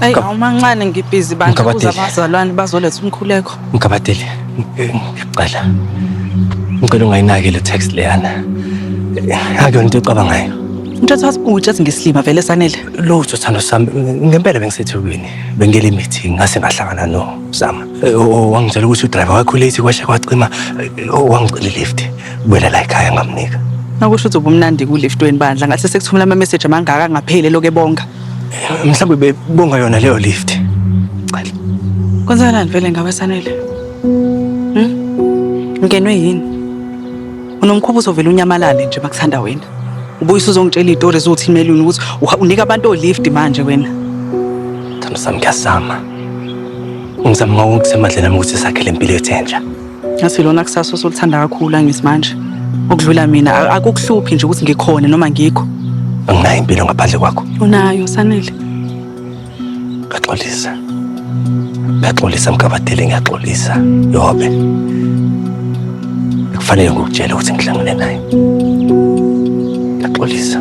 Ayi awumancane ngibhizi bandla kuza abazalwane bazoletha umkhuleko. Mkabadeli, ngiyacela. Ngicela ungayinaki le text leyana. Akuyona into ocabangayo. Into uthi ngesilima vele sanele. Lutho thando sami, ngempela bengiseThekwini. Bengele meeting ngase ngahlangana noZama. Wangitshela ukuthi udriver wakho late kwashe kwacima wangicela lift. Ubuyela la ekhaya ngamnika. Nakusho ukuthi ubumnandi kuliftweni bandla ngathi sekuthumela ama message amangaka ngapheli lokho ebonga. Mhlawumbe bebonga yona leyo lift. Cela. Kwenzakalani vele ngawe sanele? Ngenwe yini? Unomkhubuzo vele unyamalale nje bakuthanda wena. Ubuyisa uzongitshela izitori ezothi imeluni ukuthi unika abantu olift manje wena. Thando sami ngiyazama. Ngizama ngokusemadleni nami ukuthi sakhele impilo ethenja. Ngathi lona kusasa usulithanda kakhulu angisimanje. Ukudlula mina akukuhluphi nje ukuthi ngikhona noma ngikho. Anginayo impilo ngaphandle kwakho. Unayo sanele. Ngaxolisa. Ngaxolisa Mkabadeli ngiyaxolisa. Yobe. Kufanele ngikutshele ukuthi ngihlangane naye. Ngaxolisa.